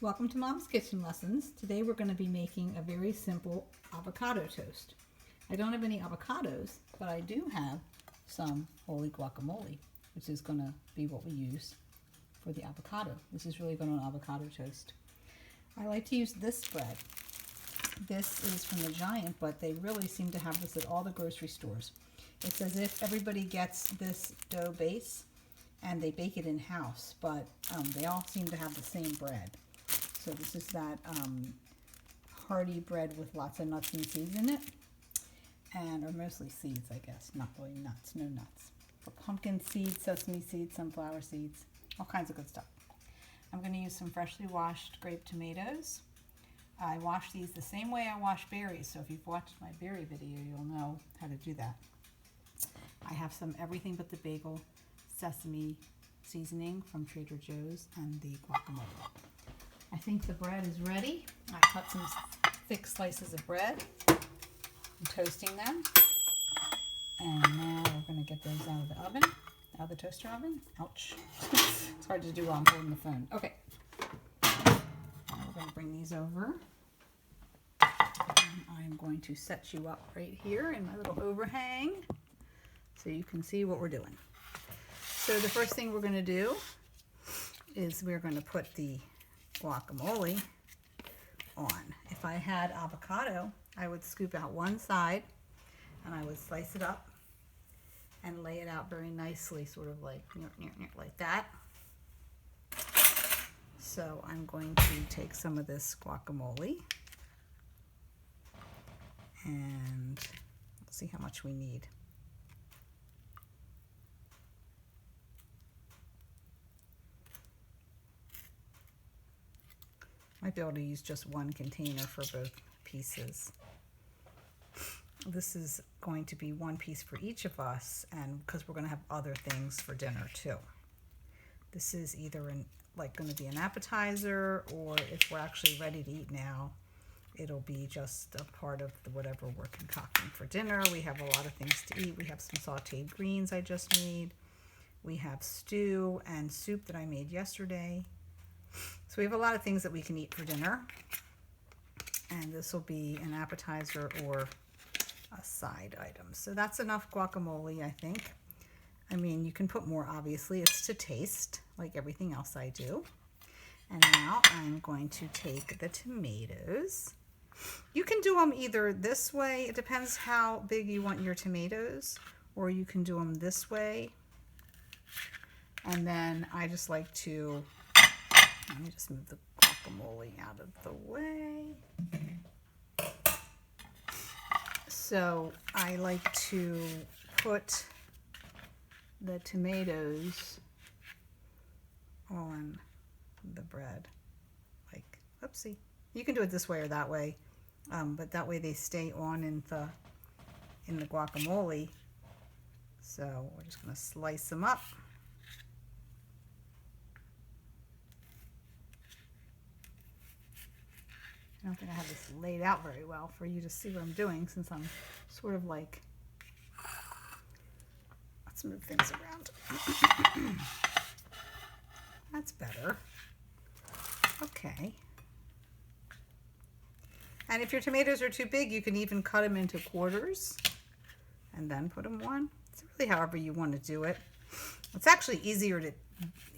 Welcome to Mom's Kitchen Lessons. Today we're going to be making a very simple avocado toast. I don't have any avocados, but I do have some holy guacamole, which is going to be what we use for the avocado. This is really going on avocado toast. I like to use this bread. This is from the Giant, but they really seem to have this at all the grocery stores. It's as if everybody gets this dough base and they bake it in-house, but they all seem to have the same bread. So this is that hearty bread with lots of nuts and seeds in it, or mostly seeds, I guess, not really nuts, no nuts. For pumpkin seeds, sesame seeds, sunflower seeds, all kinds of good stuff. I'm going to use some freshly washed grape tomatoes. I wash these the same way I wash berries, so if you've watched my berry video, you'll know how to do that. I have some everything but the bagel sesame seasoning from Trader Joe's and the guacamole. I think the bread is ready. I cut some thick slices of bread. I'm toasting them. And now we're going to get those out of the oven, out of the toaster oven. Ouch. It's hard to do while I'm holding the phone. Okay. Now we're going to bring these over. And I'm going to set you up right here in my little overhang so you can see what we're doing. So the first thing we're going to do is we're going to put the guacamole on. If I had avocado, I would scoop out one side and I would slice it up and lay it out very nicely, sort of like that. So I'm going to take some of this guacamole and let's see how much we need. Might be able to use just one container for both pieces. This is going to be one piece for each of us, and because we're going to have other things for dinner too. This is either going to be an appetizer, or if we're actually ready to eat now, it'll be just a part of whatever we're concocting for dinner. We have a lot of things to eat. We have some sauteed greens I just made. We have stew and soup that I made yesterday. So we have a lot of things that we can eat for dinner, and this will be an appetizer or a side item. So that's enough guacamole, I think. I mean, you can put more, obviously. It's to taste, like everything else I do. And now I'm going to take the tomatoes. You can do them either this way. It depends how big you want your tomatoes, or you can do them this way. And then I just like to... Let me just move the guacamole out of the way. So I like to put the tomatoes on the bread. Like, oopsie. You can do it this way or that way, but that way they stay on in the guacamole. So we're just going to slice them up. I don't think I have this laid out very well for you to see what I'm doing, since I'm sort of like, let's move things around. That's better. Okay. And if your tomatoes are too big, you can even cut them into quarters and then put them on. It's really however you want to do it. It's actually easier to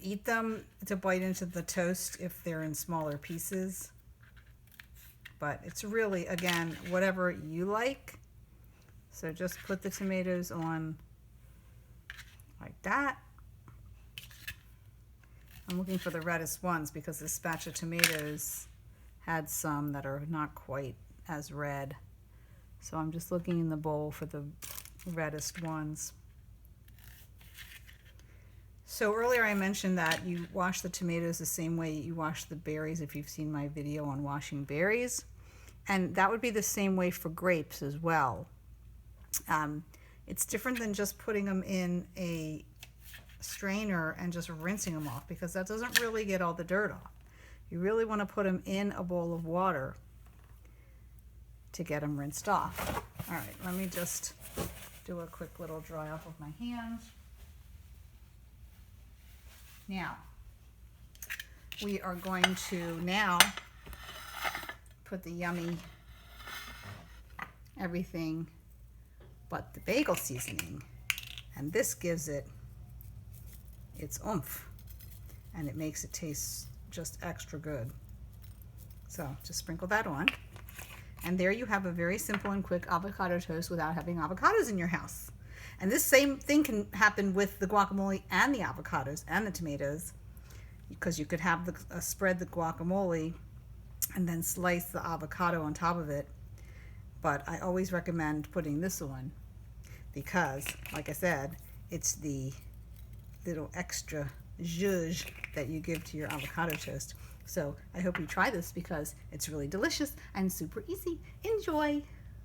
eat them, to bite into the toast if they're in smaller pieces. But it's really, again, whatever you like. So just put the tomatoes on like that. I'm looking for the reddest ones because this batch of tomatoes had some that are not quite as red. So I'm just looking in the bowl for the reddest ones. So earlier I mentioned that you wash the tomatoes the same way you wash the berries, if you've seen my video on washing berries. And that would be the same way for grapes as well. It's different than just putting them in a strainer and just rinsing them off, because that doesn't really get all the dirt off. You really want to put them in a bowl of water to get them rinsed off. All right, let me just do a quick little dry off of my hands. Now, we are going to now put the yummy everything but the bagel seasoning. And this gives it its oomph. And it makes it taste just extra good. So just sprinkle that on. And there you have a very simple and quick avocado toast without having avocados in your house. And this same thing can happen with the guacamole and the avocados and the tomatoes, because you could have spread the guacamole and then slice the avocado on top of it. But I always recommend putting this on because, like I said, it's the little extra zhuzh that you give to your avocado toast. So I hope you try this because it's really delicious and super easy. Enjoy!